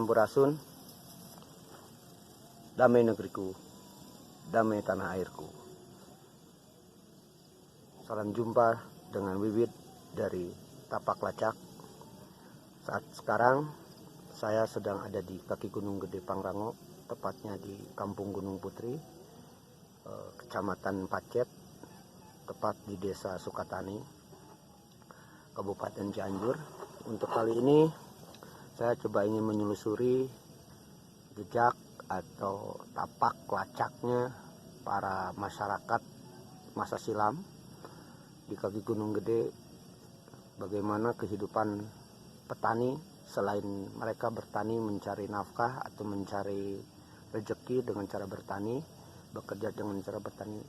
Sampurasun, damai negeriku, damai tanah airku. Salam jumpa dengan Wiwit dari Tapak Lacak. Saat sekarang saya sedang ada di kaki Gunung Gede Pangrango, tepatnya di Kampung Gunung Putri, Kecamatan Pacet, tepat di Desa Sukatani, Kabupaten Cianjur. Untuk kali ini saya coba ingin menelusuri jejak atau tapak lacaknya para masyarakat masa silam di kaki Gunung Gede. Bagaimana kehidupan petani selain mereka bertani mencari nafkah atau mencari rezeki dengan cara bertani, bekerja dengan cara bertani.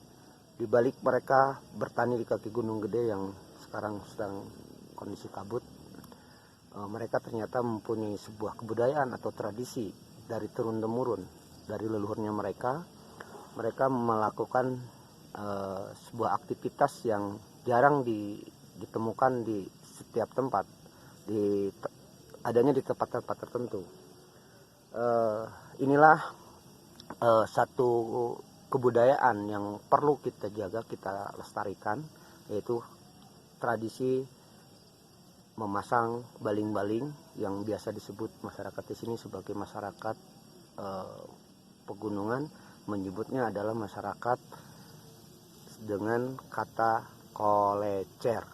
Di balik mereka bertani di kaki Gunung Gede yang sekarang sedang kondisi kabut, mereka ternyata mempunyai sebuah kebudayaan atau tradisi dari turun-temurun dari leluhurnya mereka. Mereka melakukan sebuah aktivitas yang jarang ditemukan di setiap tempat, adanya di tempat-tempat tertentu. Inilah satu kebudayaan yang perlu kita jaga, kita lestarikan, yaitu tradisi memasang baling-baling yang biasa disebut masyarakat di sini sebagai masyarakat pegunungan, menyebutnya adalah masyarakat dengan kata kolecer.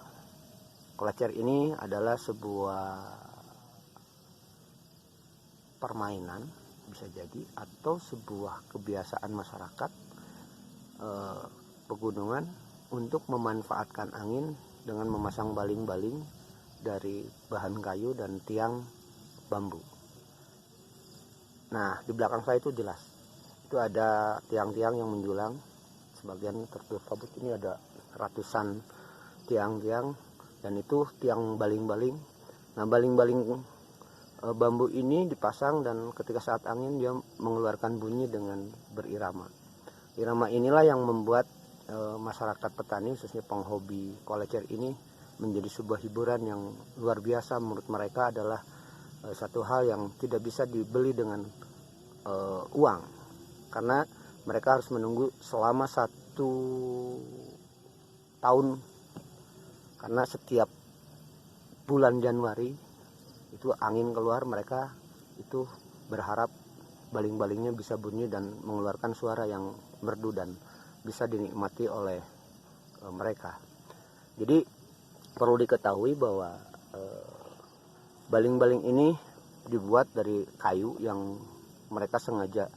Kolecer ini adalah sebuah permainan, bisa jadi, atau sebuah kebiasaan masyarakat pegunungan untuk memanfaatkan angin dengan memasang baling-baling dari bahan kayu dan tiang bambu. Nah, di belakang saya itu jelas, itu ada tiang-tiang yang menjulang, sebagian tertutup kabut. Ini ada ratusan tiang-tiang, dan itu tiang baling-baling. Nah, baling-baling bambu ini dipasang, dan ketika saat angin dia mengeluarkan bunyi dengan berirama. Irama inilah yang membuat masyarakat petani, khususnya penghobi kolecer ini, menjadi sebuah hiburan yang luar biasa. Menurut mereka adalah satu hal yang tidak bisa dibeli dengan uang, karena mereka harus menunggu selama 1 tahun, karena setiap bulan Januari itu angin keluar, mereka itu berharap baling-balingnya bisa bunyi dan mengeluarkan suara yang merdu dan bisa dinikmati oleh mereka. Jadi perlu diketahui bahwa baling-baling ini dibuat dari kayu yang mereka sengaja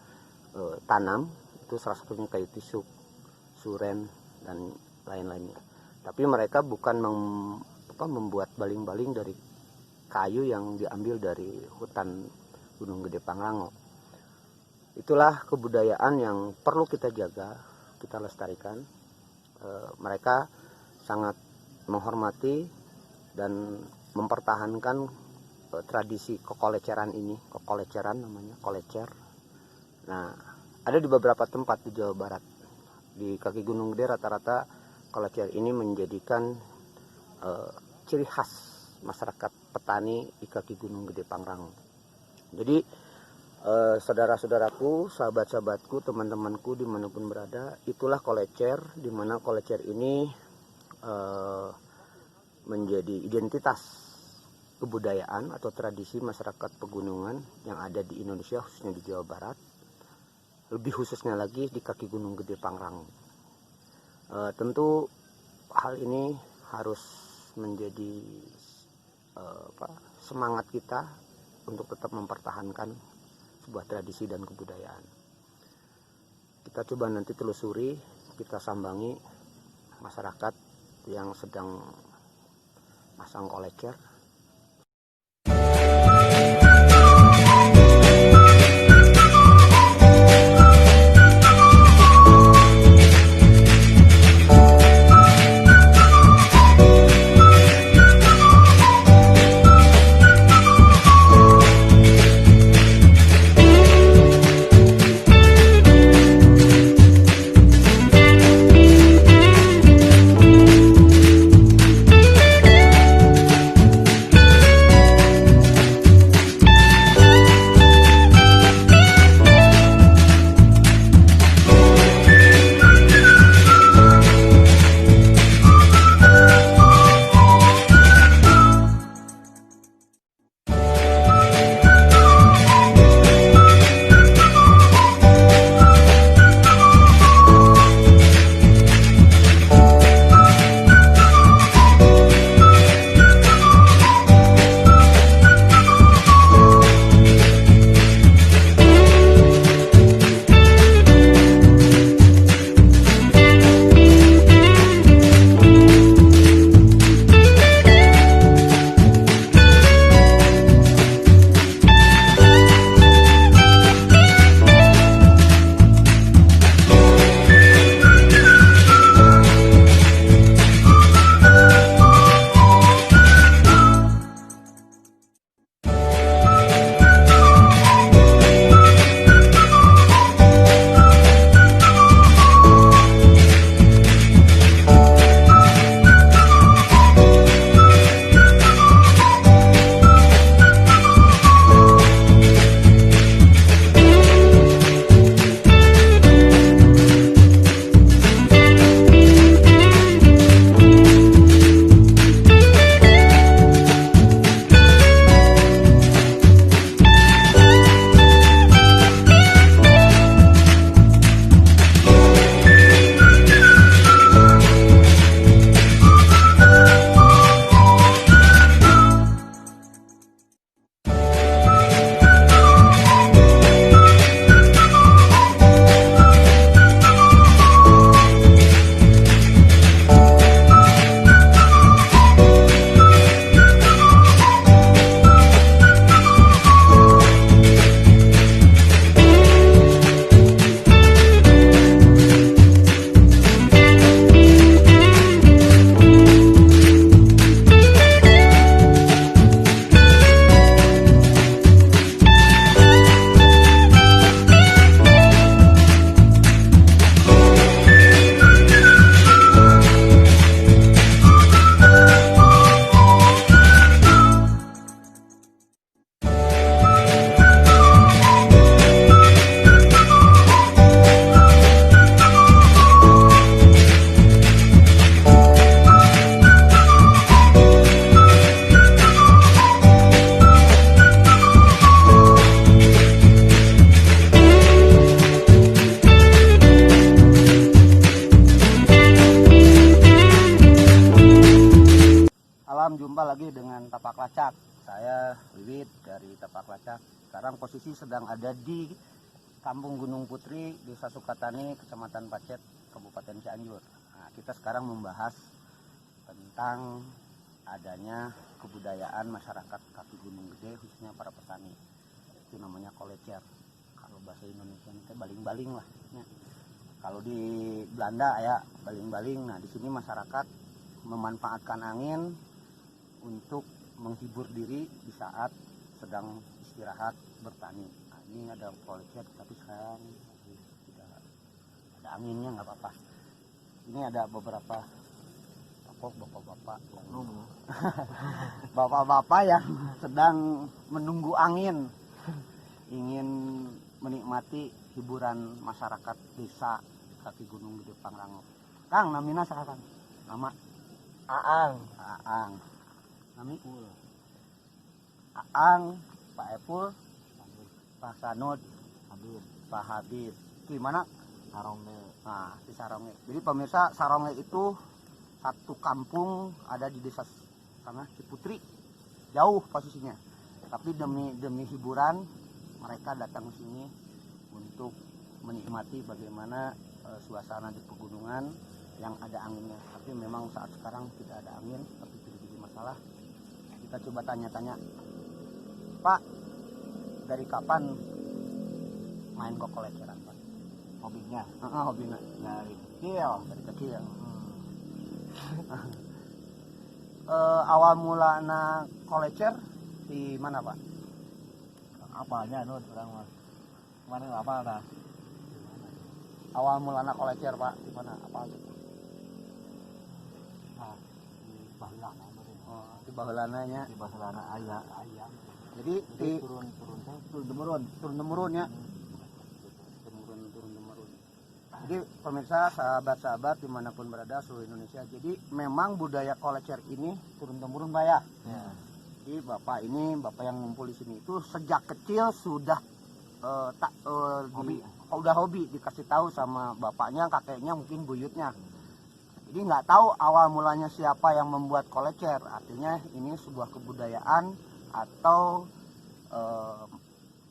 tanam. Itu salah satunya kayu tisuk, suren, dan lain-lainnya. Tapi mereka bukan membuat baling-baling dari kayu yang diambil dari hutan Gunung Gede Pangrango. Itulah kebudayaan yang perlu kita jaga, kita lestarikan. Mereka sangat menghormati dan mempertahankan tradisi kekoleceran ini. Kekoleceran namanya, kolecer. Nah, ada di beberapa tempat di Jawa Barat. Di kaki Gunung Gede rata-rata kolecer ini menjadikan ciri khas masyarakat petani di kaki Gunung Gede Pangrango. Jadi saudara-saudaraku, sahabat-sahabatku, teman-temanku dimanapun berada, itulah kolecer, di mana kolecer ini menjadi identitas kebudayaan atau tradisi masyarakat pegunungan yang ada di Indonesia, khususnya di Jawa Barat, lebih khususnya lagi di kaki Gunung Gede Pangrango. Tentu hal ini harus menjadi semangat kita untuk tetap mempertahankan sebuah tradisi dan kebudayaan. Kita coba nanti telusuri, kita sambangi masyarakat yang sedang masang kolecer. jumpa lagi dengan Tapak Lacak. Saya Wiwit dari Tapak Lacak. Sekarang posisi sedang ada di Kampung Gunung Putri, Desa Sukatani, Kecamatan Pacet, Kabupaten Cianjur. Nah, kita sekarang membahas tentang adanya kebudayaan masyarakat kaki Gunung Gede, khususnya para petani. Itu namanya kolecer. Kalau bahasa Indonesia itu baling-baling lah. Ya. Kalau di Belanda ya baling-baling. Nah, di sini masyarakat memanfaatkan angin untuk menghibur diri di saat sedang istirahat bertani. Nah, ini ada kolecer, tapi sekarang tidak ada anginnya, nggak apa-apa. Ini ada beberapa bapak-bapak bapak-bapak yang sedang menunggu angin, ingin menikmati hiburan masyarakat desa kaki Gunung Gede Pangrango. Kang, namina saha Kang? Nama Aang. Nami Aang, Pak Epul, Pak Sanud, Pak Habib. Gimana? Saronge. Nah, di Saronge. Jadi pemirsa, Saronge itu satu kampung ada di desa sana Ciputri. Jauh posisinya. Tapi demi hiburan mereka datang ke sini untuk menikmati bagaimana suasana di pegunungan yang ada anginnya. Tapi memang saat sekarang tidak ada angin, tapi tidak jadi masalah. Kita coba tanya-tanya, Pak, dari kapan main koleceran, Pak? Hobinya Hobinya dari kecil. dari kecil. Awal mulanya kolecer di mana, Pak? Apanya nun orang mah? Mana apa dah? Awal mulanya kolecer, Pak, di mana? Apa gitu? Nah, di Baheulana Di baheulananya. di Baheulana ayam. Jadi di turun turun temurun ya. Turun temurun. Jadi pemirsa, sahabat-sahabat dimanapun berada seluruh Indonesia. Jadi memang budaya kolecer ini turun temurun, Pak ya. Ya. Jadi bapak yang ngumpul di sini itu sejak kecil sudah udah hobi, dikasih tahu sama bapaknya, kakeknya, mungkin buyutnya. Jadi nggak tahu awal mulanya siapa yang membuat kolecer. Artinya ini sebuah kebudayaan atau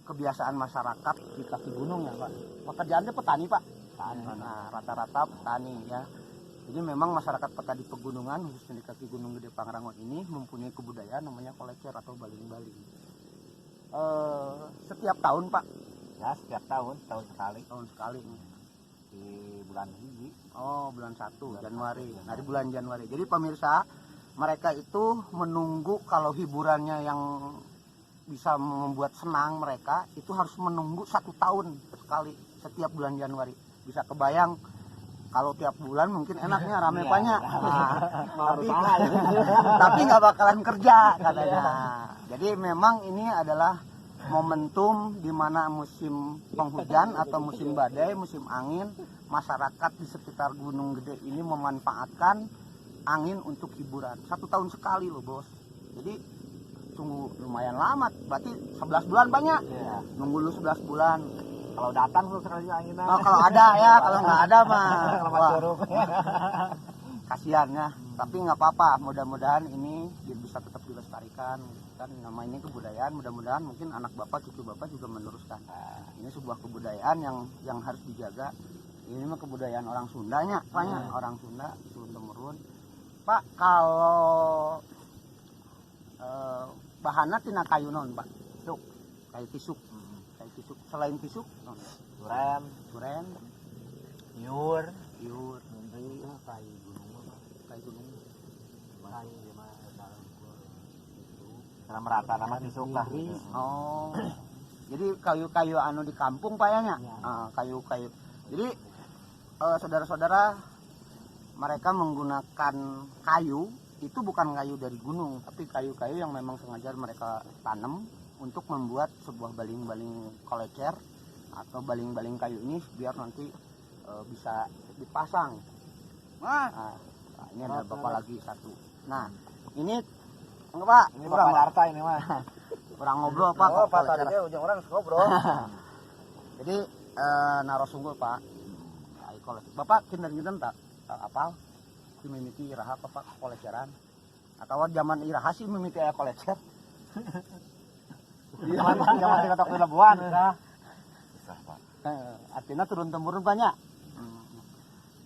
kebiasaan masyarakat di kaki gunung ya, Pak. Pekerjaannya petani, Pak. Nah, rata-rata petani ya. Jadi memang masyarakat petani pegunungan, khususnya di kaki Gunung Gede Pangrango ini mempunyai kebudayaan namanya kolecer atau baling-baling. Setiap tahun, Pak. Ya, setiap tahun sekali. Tahun sekali. Di bulan hiji. Oh, bulan 1 Januari. Nah, di bulan Januari. Jadi pemirsa, mereka itu menunggu kalau hiburannya yang bisa membuat senang mereka itu harus menunggu 1 tahun sekali setiap bulan Januari. Bisa kebayang kalau tiap bulan mungkin enaknya rame banyak. Tapi nggak bakalan kerja katanya. Jadi memang ini adalah momentum di mana musim penghujan atau musim badai, musim angin, masyarakat di sekitar Gunung Gede ini memanfaatkan angin untuk hiburan. 1 tahun sekali loh, Bos. Jadi tunggu lumayan lama, berarti 11 bulan banyak. Ya. Nunggu lu 11 bulan. Kalau datang tuh sekali anginnya. Oh, kalau ada ya, kalau nggak ada mah. Wah. Kasihan ya. Tapi nggak apa-apa, mudah-mudahan ini bisa tetap dilestarikan. Kan nama ini kebudayaan, mudah-mudahan mungkin anak bapak, cucu bapak juga meneruskan. Ini sebuah kebudayaan yang harus dijaga. Ini mah kebudayaan orang Sundanya, banyak orang Sunda turun temurun. Pak, kalau bahannya tina kayu non, Pak? Tisuk, kayu tisuk. Kayu tisuk. Selain tisuk, duren, Nyur, kayu gunung. karena merata nama tisuk lah. Oh, jadi kayu-kayu anu di kampung payahnya. Ya. Kayu-kayu. Jadi saudara-saudara, mereka menggunakan kayu itu bukan kayu dari gunung, tapi kayu-kayu yang memang sengaja mereka tanam untuk membuat sebuah baling-baling kolecer atau baling-baling kayu ini biar nanti bisa dipasang. Nah, ini ada bapak lagi satu. Nah, ini enggak, Pak? Ini Bapak Darta ini mah. Orang ngobrol, Pak. Oh, Pak tadi ujung orang ngobrol. Jadi narasumber, Pak. Bapak kinten tak apal? Mimiti raha Pak koleceran. atau zaman iraha sih mimiti aya kolecer. Zaman dikatok di Labuan. Susah, Pak. Artinya turun temurun banyak.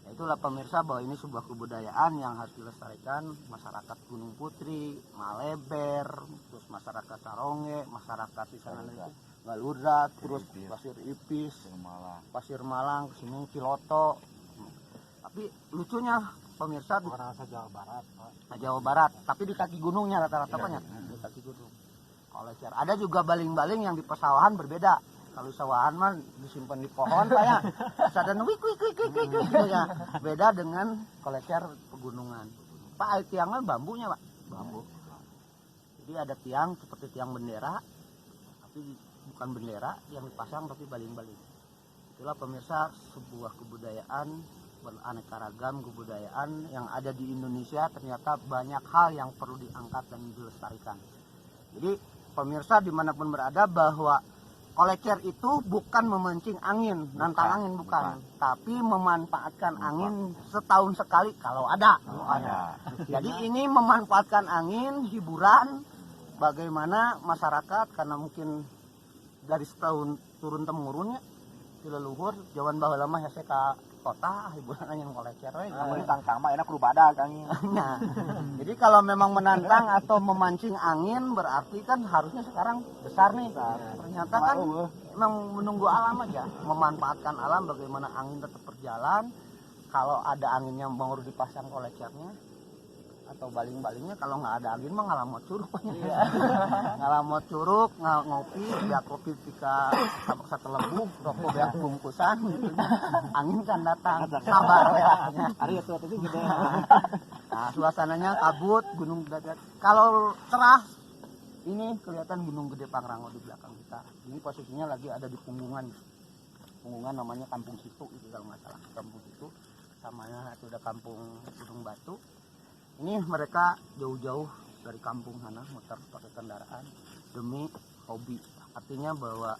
Itulah pemirsa bahwa ini sebuah kebudayaan yang harus dilestarikan. Masyarakat Gunung Putri, Maleber, terus masyarakat Saronge, masyarakat di sana itu Galurat, terus Pasir Ipis, Pasir Malang, kesini Ciloto. Tapi lucunya pemirsa di Jawa Barat, Pak. Jawa Barat, tapi di kaki gunungnya rata-rata banyak di kaki gunung. Kolecer. Ada juga baling-baling yang di pesawahan berbeda. Kalau sawahan mah disimpan di pohon Pak ya. Sadan wik gitu ya. Beda dengan kolecer pegunungan. Pak, tiangnya bambunya, Pak. Bambu. Jadi ada tiang seperti tiang bendera, tapi bukan bendera yang dipasang tapi baling-baling. Itulah pemirsa sebuah kebudayaan beraneka ragam kebudayaan yang ada di Indonesia. Ternyata banyak hal yang perlu diangkat dan dilestarikan. Jadi pemirsa dimanapun berada bahwa kolecer itu bukan memancing angin, nantang angin bukan, tapi memanfaatkan angin setahun sekali kalau ada. Jadi ini memanfaatkan angin, hiburan, bagaimana masyarakat karena mungkin dari setahun turun temurunnya di leluhur, jaman baheula mah hese ka kota hiburan angin kolecer we. Namun tangkang mah enak kudu badag angin. Nah, jadi kalau memang menantang atau memancing angin berarti kan harusnya sekarang besar nih. Ternyata kan memang menunggu alam aja, memanfaatkan alam bagaimana angin tetap berjalan. Kalau ada anginnya baru dipasang kolecernya atau baling-balingnya, kalau nggak ada angin mah ngalamot curug. Ngalamot curug, ngopi, biar kopi pika satu lebu, rokok biar bungkusan gitu. Angin kan datang, sabar ya. Hari itu gede. Nah, suasananya kabut, gunung Dagat. Kalau cerah, ini kelihatan Gunung Gede Pangrango di belakang kita. Ini posisinya lagi ada di Punggungan. Punggungan namanya Kampung Situ itu kalau nggak salah. Kampung Situ, samanya itu ada Kampung Gunung Batu. Ini mereka jauh-jauh dari kampung sana muter pakai kendaraan demi hobi. Artinya bahwa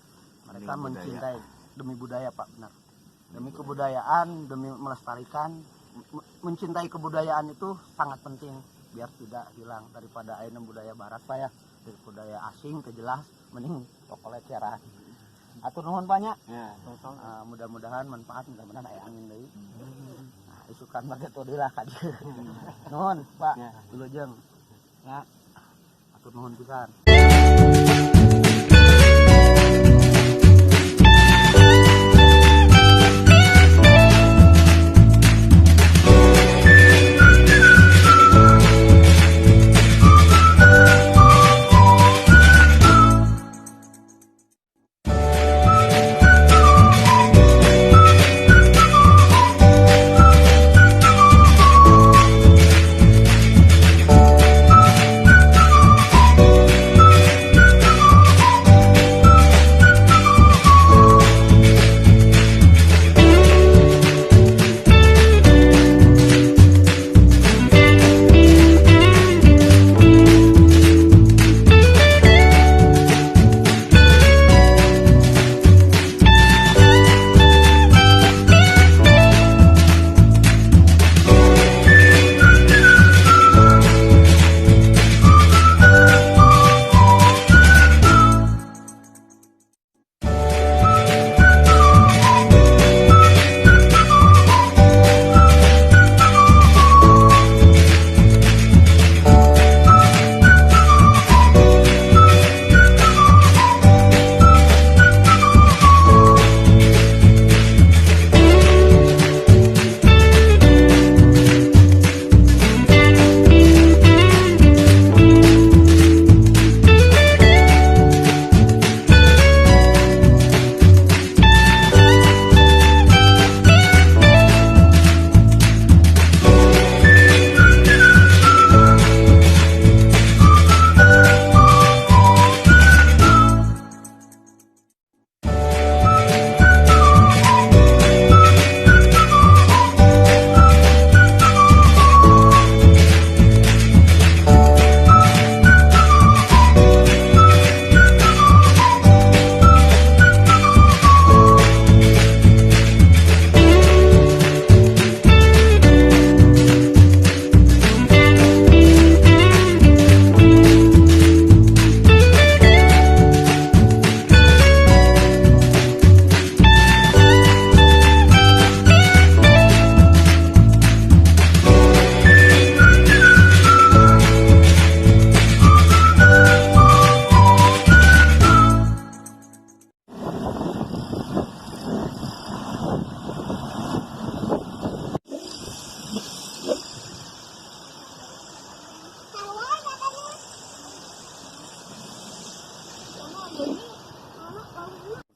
mereka mencintai demi budaya, Pak, benar. Demi kebudayaan, demi melestarikan. Mencintai kebudayaan itu sangat penting biar tidak hilang daripada ayeuna budaya barat, Pak ya. Dari budaya asing ke jelas mending koleceran. Atur nuhun banyak. Ya, mudah-mudahan manfaat, mudah-mudahan aya angin deui. Isukan baget lah kan. Nuhun, Pak. Dulu jeung. Ya. Atur nuhun pisan.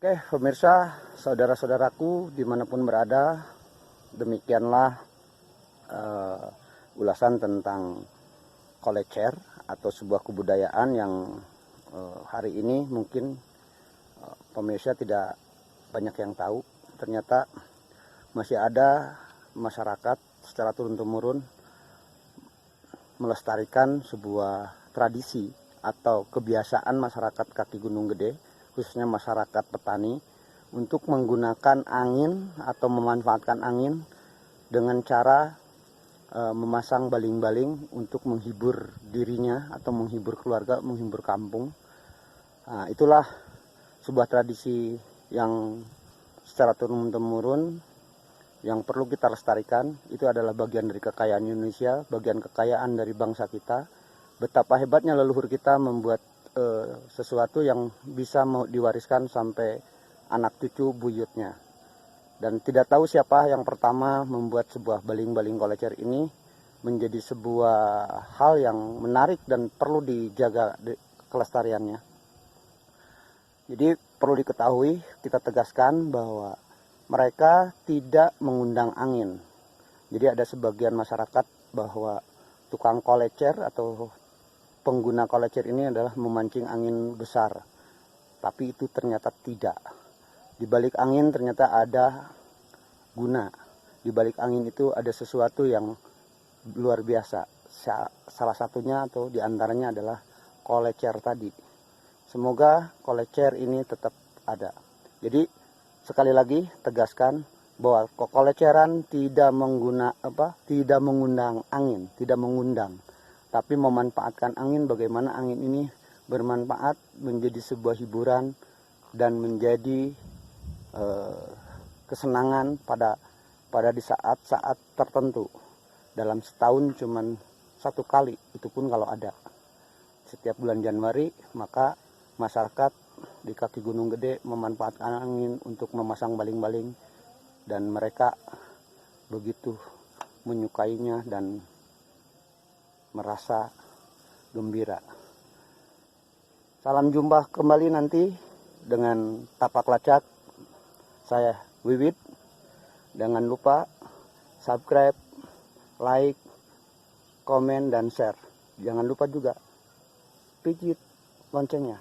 Oke, pemirsa, saudara-saudaraku dimanapun berada, demikianlah ulasan tentang kolecer atau sebuah kebudayaan yang hari ini mungkin pemirsa tidak banyak yang tahu. Ternyata masih ada masyarakat secara turun-temurun melestarikan sebuah tradisi atau kebiasaan masyarakat kaki Gunung Gede, khususnya masyarakat petani, untuk menggunakan angin atau memanfaatkan angin dengan cara memasang baling-baling untuk menghibur dirinya atau menghibur keluarga, menghibur kampung. Nah, itulah sebuah tradisi yang secara turun-temurun yang perlu kita lestarikan. Itu adalah bagian dari kekayaan Indonesia, bagian kekayaan dari bangsa kita. Betapa hebatnya leluhur kita membuat sesuatu yang bisa diwariskan sampai anak cucu buyutnya. Dan tidak tahu siapa yang pertama membuat sebuah baling-baling kolecer ini menjadi sebuah hal yang menarik dan perlu dijaga kelestariannya. Jadi perlu diketahui, kita tegaskan bahwa mereka tidak mengundang angin. Jadi ada sebagian masyarakat bahwa tukang kolecer atau pengguna kolecer ini adalah memancing angin besar. Tapi itu ternyata tidak. Di balik angin ternyata ada guna. Di balik angin itu ada sesuatu yang luar biasa. Salah satunya atau diantaranya adalah kolecer tadi. Semoga kolecer ini tetap ada. Jadi sekali lagi tegaskan bahwa koleceran tidak mengundang angin, tidak mengundang, tapi memanfaatkan angin. Bagaimana angin ini bermanfaat menjadi sebuah hiburan dan menjadi kesenangan pada di saat-saat tertentu. Dalam setahun cuman satu kali, itu pun kalau ada. Setiap bulan Januari, maka masyarakat di kaki Gunung Gede memanfaatkan angin untuk memasang baling-baling, dan mereka begitu menyukainya dan merasa gembira. Salam jumpa kembali nanti dengan Tapak Lacak. Saya Wiwit. Jangan lupa subscribe, like, komen, dan share. Jangan lupa juga pijit loncengnya.